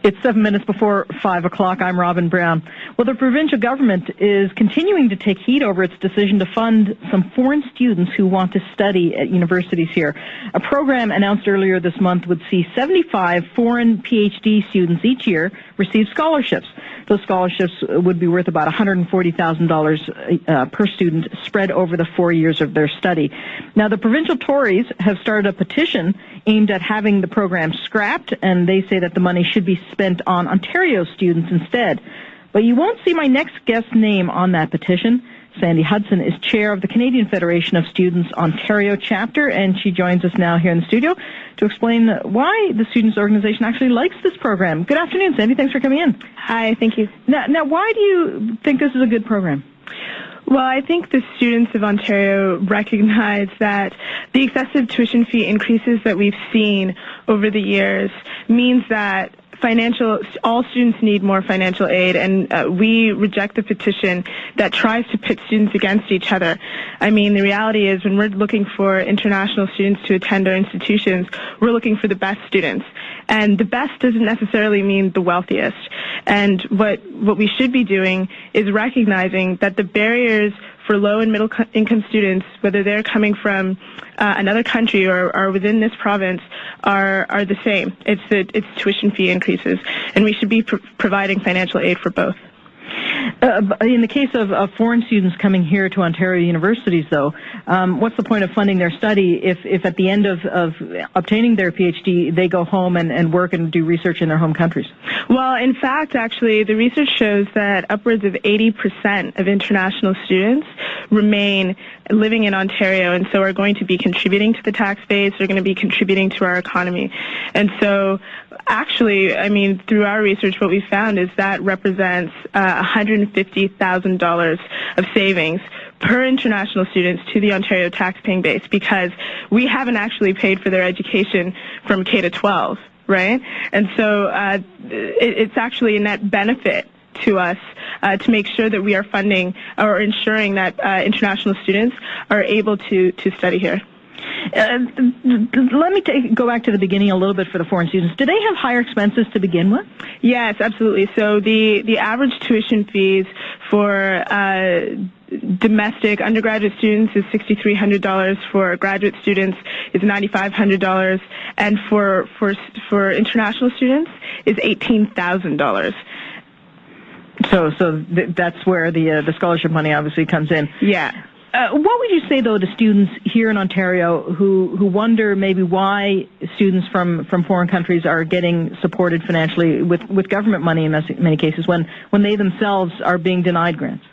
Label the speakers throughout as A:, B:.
A: It's 7 minutes before 5 o'clock. I'm Robin Brown. Well, the provincial government is continuing to take heed over its decision to fund some foreign students who want to study at universities here. A program announced earlier this month would see 75 foreign PhD students each year receive scholarships. Those scholarships would be worth about $140,000 per student spread over the 4 years of their study. Now, the provincial Tories have started a petition aimed at having the program scrapped, and they say that the money should be spent on Ontario students instead. But you won't see my next guest's name on that petition. Sandy Hudson is chair of the Canadian Federation of Students Ontario chapter, and she joins us now here in the studio to explain why the Students' Organization actually likes this program. Good afternoon, Sandy. Thanks for coming in.
B: Hi, thank you.
A: Now, why do you think this is a good program?
B: Well, I think the students of Ontario recognize that the excessive tuition fee increases that we've seen over the years means that all students need more financial aid, and we reject the petition that tries to pit students against each other. I mean, the reality is when we're looking for international students to attend our institutions, we're looking for the best students. And the best doesn't necessarily mean the wealthiest. And what we should be doing is recognizing that the barriers for low and middle income students, whether they're coming from another country or within this province, are the same. It's tuition fee increases, and we should be providing financial aid for both.
A: In the case of foreign students coming here to Ontario universities, though, what's the point of funding their study if at the end of obtaining their PhD, they go home and work and do research in their home countries?
B: Well, in fact, actually, the research shows that upwards of 80% of international students remain living in Ontario, and so are going to be contributing to the tax base, they're going to be contributing to our economy. And so, actually, I mean, through our research, what we found is that represents $150,000 of savings per international students to the Ontario tax-paying base, because we haven't actually paid for their education from K to 12, right? And so it's actually a net benefit to us to make sure that we are funding or ensuring that international students are able to study here.
A: Let me go back to the beginning a little bit for the foreign students. Do they have higher expenses to begin with?
B: Yes, absolutely. So the average tuition fees for domestic undergraduate students is $6,300. For graduate students is $9,500, and for international students is $18,000.
A: So that's where the scholarship money obviously comes in.
B: Yeah.
A: What would you say, though, to students here in Ontario who wonder maybe why students from foreign countries are getting supported financially with government money in many cases when they themselves are being denied grants?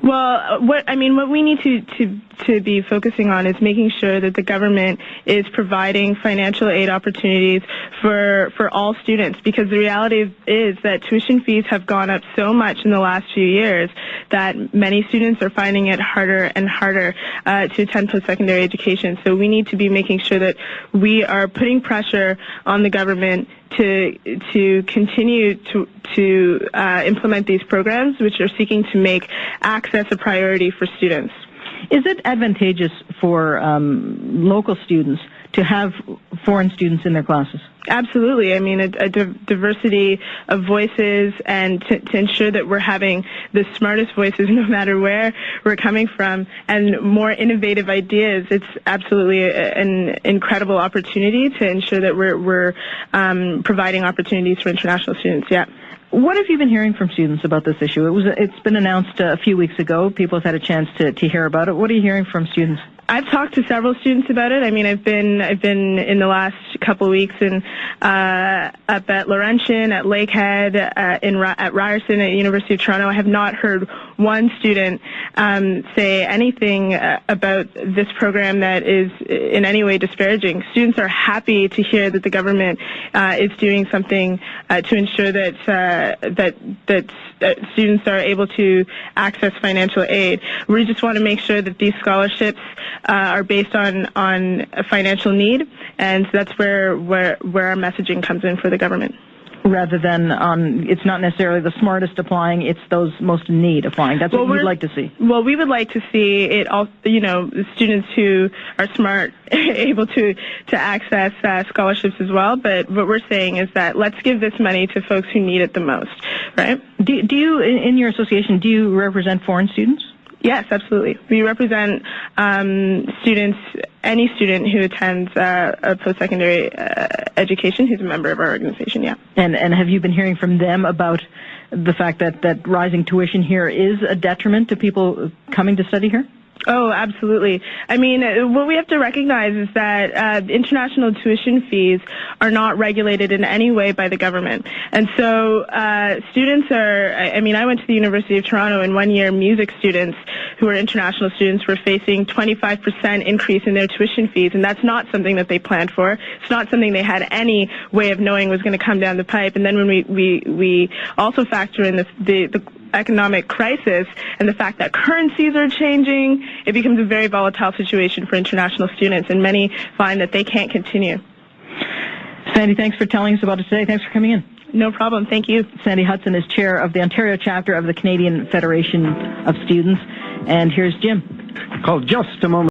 B: Well, what we need to be focusing on is making sure that the government is providing financial aid opportunities for all students, because the reality is that tuition fees have gone up so much in the last few years that many students are finding it harder and harder to attend post-secondary education. So we need to be making sure that we are putting pressure on the government to continue to implement these programs, which are seeking to make access a priority for students.
A: Is it advantageous for local students to have foreign students in their classes?
B: Absolutely. I mean, a diversity of voices, and to ensure that we're having the smartest voices no matter where we're coming from, and more innovative ideas. It's absolutely an incredible opportunity to ensure that we're providing opportunities for international students. Yeah.
A: What have you been hearing from students about this issue? It's been announced a few weeks ago. People have had a chance to hear about it. What are you hearing from students?
B: I've talked to several students about it. I mean, I've been in the last couple of weeks up at Laurentian, at Lakehead, at Ryerson, at University of Toronto. I have not heard one student say anything about this program that is in any way disparaging. Students are happy to hear that the government is doing something to ensure that students are able to access financial aid. We just want to make sure that these scholarships are based on a financial need, and so that's where our messaging comes in for the government.
A: rather than it's not necessarily the smartest applying, it's those most in need applying. That's what we'd like to see.
B: Well, we would like to see it all, the students who are smart able to access scholarships as well. But what we're saying is that let's give this money to folks who need it the most, right?
A: Do you, in your association, do you represent foreign students?
B: Yes, absolutely. We represent students, any student who attends a post-secondary education who's a member of our organization, yeah.
A: And have you been hearing from them about the fact that rising tuition here is a detriment to people coming to study here?
B: Oh, absolutely. I mean, what we have to recognize is that international tuition fees are not regulated in any way by the government. And so students I went to the University of Toronto, and 1 year music students who are international students were facing 25% increase in their tuition fees, and that's not something that they planned for. It's not something they had any way of knowing was going to come down the pipe. And then when we also factor in the economic crisis and the fact that currencies are changing, it becomes a very volatile situation for international students, and many find that they can't continue.
A: Sandy, thanks for telling us about it today. Thanks for coming in.
B: No problem. Thank you.
A: Sandy Hudson is chair of the Ontario chapter of the Canadian Federation of Students. And here's Jim.
C: Call just a moment.